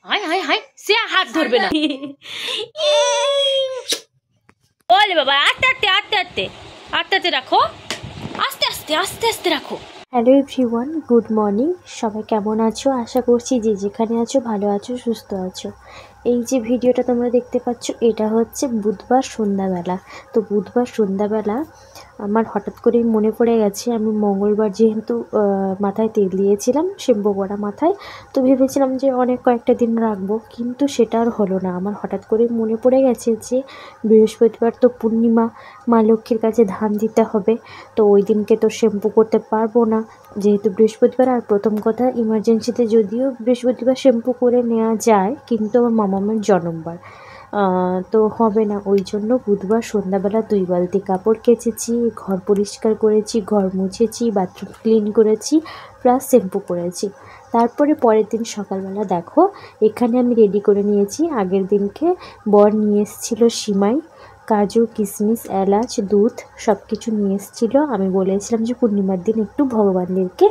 High high high, সে হাত ধরবে না। ওলে বাবা, আস্তে আস্তে আস্তে আস্তে আস্তে আস্তে রাখো, আস্তে আস্তে আস্তে আস্তে রাখো। Hello everyone, good morning. সবাই কেমন আছো? আশা করছি যে যেখানে আছো ভালো আছো, সুস্থ আছো। এই যে ভিডিওটা তোমরা দেখতে পাচ্ছ, এটা হচ্ছে বুধবার সন্ধ্যাবেলা। তো বুধবার সন্ধ্যাবেলা আমার হঠাৎ করেই মনে পড়ে গেছে, আমি মঙ্গলবার যেহেতু মাথায় তেল দিয়েছিলাম, শ্যাম্পু করা মাথায়, তো ভেবেছিলাম যে অনেক কয়েকটা দিন রাখবো, কিন্তু সেটা আর হলো না। আমার হঠাৎ করেই মনে পড়ে গেছে যে বৃহস্পতিবার তো পূর্ণিমা, মা লক্ষ্মীর কাছে ধান দিতে হবে। তো ওই দিনকে তো শ্যাম্পু করতে পারবো না, যেহেতু বৃহস্পতিবার। আর প্রথম কথা, ইমার্জেন্সিতে যদিও বৃহস্পতিবার শ্যাম্পু করে নেওয়া যায়, কিন্তু আমার মামামের জন্মবার, তো হবে না। ওই জন্য বুধবার সন্ধ্যাবেলা 2 বালতি কাপড় কেচেছি, ঘর পরিষ্কার করেছি, ঘর মুছেছি, বাথরুম ক্লিন করেছি, প্লাস শ্যাম্পু করেছি। তারপরে পরের দিন সকালবেলা দেখো, এখানে আমি রেডি করে নিয়েছি। আগের দিনকে বর নিয়ে এসেছিলো সিমাই, কাজু, কিশমিশ, এলাচ, দুধ সব কিছু নিয়ে এসেছিলো। আমি বলেছিলাম যে পূর্ণিমার দিন একটু ভগবানদেরকে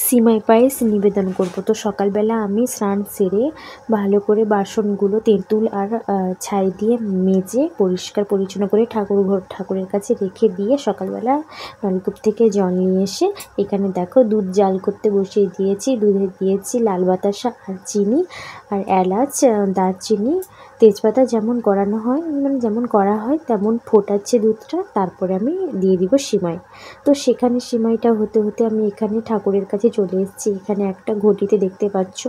সিমাই পায়েস নিবেদন করব। তো সকালবেলা আমি স্নান সেরে ভালো করে বাসনগুলো তেঁতুল আর ছাই দিয়ে মেজে পরিষ্কার পরিচ্ছন্ন করে ঠাকুরের কাছে রেখে দিয়ে সকালবেলা নলকূপ থেকে জল নিয়ে এসে এখানে দেখো দুধ জাল করতে বসিয়ে দিয়েছি। দুধে দিয়েছি লাল বাতাসা আর চিনি আর এলাচ, দারচিনি, তেজপাতা, যেমন করানো হয় মানে যেমন করা হয় তেমন ফোটাচ্ছে দুধটা। তারপরে আমি দিয়ে দিব সিমাই। তো সেখানে সিমাইটা হতে হতে আমি এখানে ঠাকুরের কাছে চলে এসেছি। এখানে একটা ঘটিতে দেখতে পাচ্ছ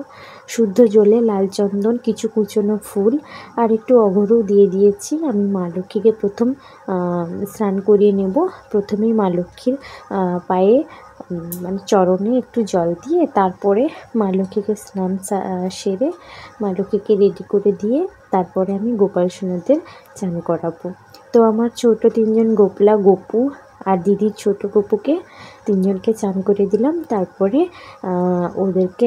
শুদ্ধ জলে লাল চন্দন, কিছু কুচনো ফুল আর একটু অগরু দিয়ে দিয়েছি। আমি মা লক্ষ্মীকে প্রথম স্নান করিয়ে নেব। প্রথমেই মা লক্ষ্মীর পায়ে মানে চরণে একটু জল দিয়ে তারপরে মা লক্ষ্মীকে স্নান সেরে মা লক্ষ্মীকে রেডি করে দিয়ে তারপরে আমি গোপাল সোনাদের চান করাবো। তো আমার ছোট 3জন গোপলা, গপু আর দিদির ছোট গপুকে 3জনকে চান করে দিলাম। তারপরে ওদেরকে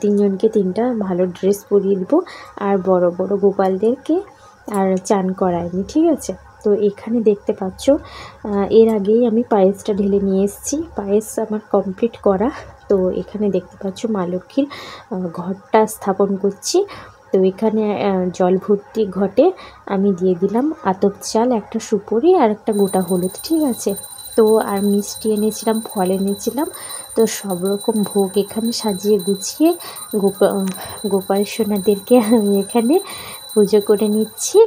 3জনকে 3টা ভালো ড্রেস পরিয়ে দিব। আর বড় বড় গোপালদেরকে আর চান করাইনি, ঠিক আছে? তো এখানে দেখতে পাচ্ছ এর আগেই আমি পায়েসটা ঢেলে নিয়ে এসেছি। পায়েস আমার কমপ্লিট করা। তো এখানে দেখতে পাচ্ছ মা লক্ষ্মীর ঘটটা স্থাপন করছি। তো এখানে জল ভর্তি ঘটে আমি দিয়ে দিলাম আতপ চাল, একটা সুপুরি আর একটা গোটা হলুদ, ঠিক আছে? তো আর মিষ্টি এনেছিলাম, ফল এনেছিলাম। তো সব রকম ভোগ এখানে সাজিয়ে গুছিয়ে গোপাল সোনাদেরকে আমি এখানে পুজো করে নিচ্ছি।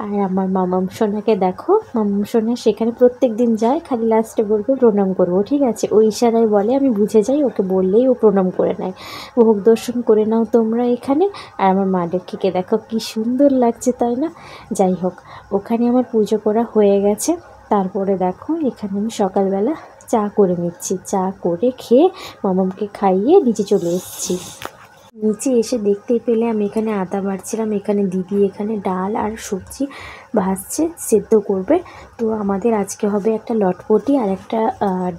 আর আমার মামাম সোনাকে দেখো, মামাম সোনা সেখানে প্রত্যেক দিন যায়, খালি লাস্টে বলবে প্রণাম করবো, ঠিক আছে? ওই ইশারায় বলে, আমি বুঝে যাই, ওকে বললেই ও প্রণাম করে নেয়। ভোগ দর্শন করে নাও তোমরা এখানে। আর আমার মা লক্ষ্মীকে দেখো কি সুন্দর লাগছে, তাই না? যাই হোক, ওখানে আমার পুজো করা হয়ে গেছে। তারপরে দেখো এখানে আমি সকালবেলা চা করে নিচ্ছি। চা করে খেয়ে মামামকে খাইয়ে নিচে চলে এসেছি। নিচে এসে দেখতেই পেলে আমি এখানে আদা বাড়ছিলাম। এখানে দিদি এখানে ডাল আর সবজি ভাজছে, সেদ্ধ করবে। তো আমাদের আজকে হবে একটা লটপটি আর একটা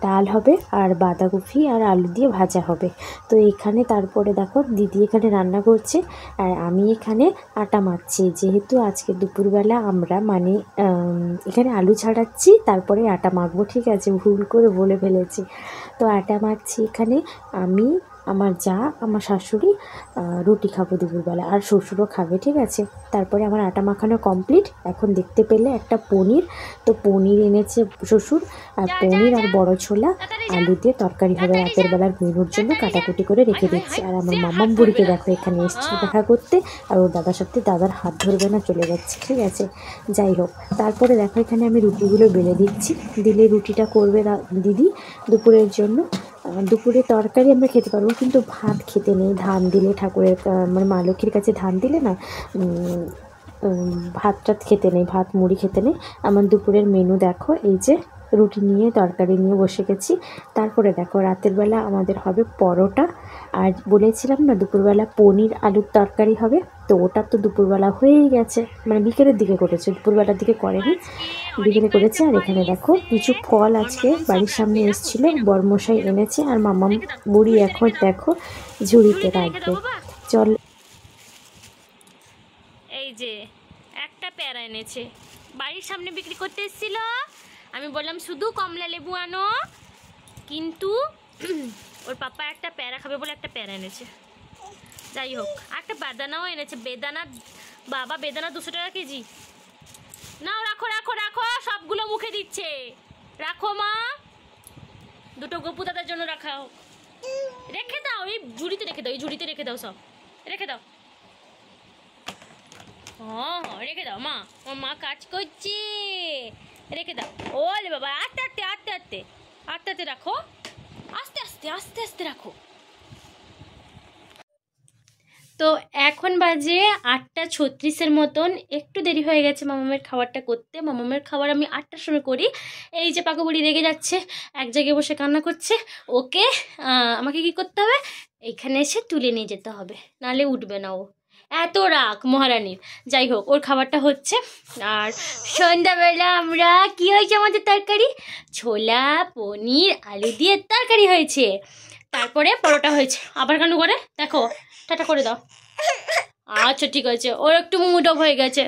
ডাল হবে আর বাঁধাকপি আর আলু দিয়ে ভাজা হবে। তো এখানে তারপরে দেখো দিদি এখানে রান্না করছে আর আমি এখানে আটা মাখছি। যেহেতু আজকে দুপুরবেলা আমরা মানে এখানে আলু ছাড়াচ্ছি, তারপরে আটা মাখবো, ঠিক আছে? ভুল করে বলে ফেলেছি। তো আটা মাখছি এখানে আমি, আমার যা, আমার শাশুড়ি রুটি খাবো দুপুরবেলা, আর শ্বশুরও খাবে, ঠিক আছে? তারপরে আমার আটা মাখানো কমপ্লিট। এখন দেখতে পেলে একটা পনির, তো পনির এনেছে শ্বশুর, আর পনির আর বড় ছোলা আলু দিয়ে তরকারি হবে রাতের বেলার মেনুর জন্য, কাটাকুটি করে রেখে দিচ্ছি। আর আমার মামাম বুড়িকে দেখো এখানে এসছে দেখা করতে, আর ওর দাদার সাথে দাদার হাত ধরবে না, চলে যাচ্ছে, ঠিক আছে? যাই হোক, তারপরে দেখো এখানে আমি রুটিগুলো বেলে দিচ্ছি। দিলে রুটিটা করবে দিদি দুপুরের জন্য। দুপুরে তরকারি আমরা খেতে পারবো, কিন্তু ভাত খেতে নেই। ধান দিলে ঠাকুরের মানে মা লক্ষ্মীর কাছে ধান দিলে না ভাত টাত খেতে নেই, ভাত মুড়ি খেতে নেই। আমার দুপুরের মেনু দেখো, এই যে রুটি নিয়ে তরকারি নিয়ে বসে গেছি। তারপরে দেখো রাতের বেলা আমাদের হবে পরোটা, আর বলেছিলাম না দুপুরবেলা পনির আলুর তরকারি হবে, তো ওটা তো দুপুরবেলা হয়েই গেছে, মানে বিকেলের দিকে করেছে, দুপুরবেলার দিকে করেনি, বিকেলে করেছে। আর এখানে দেখো কিছু ফল আজকে বাড়ির সামনে এসেছিলো, বরমশাই এনেছে, আর মামাম বুড়ি এখন দেখো ঝুড়িতে রাখবে। চল, এই যে একটা পেয়ারা এনেছে, বাড়ির সামনে বিক্রি করতে এসেছিল। আমি বললাম শুধু কমলা লেবু আনো, কিন্তু ওর পাপা একটা পেয়ারা খাবে বলে একটা পেয়ারা এনেছে। যাই হোক, একটা বেদানাও এনেছে। বেদানা, বাবা বেদানা 200 টাকা কেজি। নাও রাখো রাখো রাখো, সবগুলো মুখে দিচ্ছে। রাখো মা, দুটো গপু দাদার জন্য রাখা হোক। রেখে দাও, এই ঝুড়িতে রেখে দাও, এই ঝুড়িতে রেখে দাও, সব রেখে দাও। হ্যাঁ রেখে দাও মা, আমার মা কাজ করছে, রেখে দাও। ওলে বাবা, আস্তে আস্তে আস্তে আস্তে আস্তে আস্তে রাখো, আস্তে আস্তে আস্তে আস্তে রাখো। তো এখন বাজে 8:36 মতন, একটু দেরি হয়ে গেছে মামামের খাবারটা করতে। মামামের খাবার আমি 8টার সময় করি। এই যে পাকাবুড়ি রেগে যাচ্ছে, এক জায়গায় বসে কান্না করছে। ওকে আমাকে কি করতে হবে, এইখানে এসে তুলে নিয়ে যেতে হবে, নাহলে উঠবে না ও, এত রাগ মহারানীর। যাই হোক, ওর খাবারটা হচ্ছে। আর সন্ধ্যাবেলা আমরা কি হয়েছে আমাদের তরকারি, ছোলা পনির আলু দিয়ে তরকারি হয়েছে, তারপরে পরোটা হয়েছে। আবার কেন করে দেখো, টাটা করে দাও। আচ্ছা ঠিক আছে, ওর একটু মুড অফ হয়ে গেছে।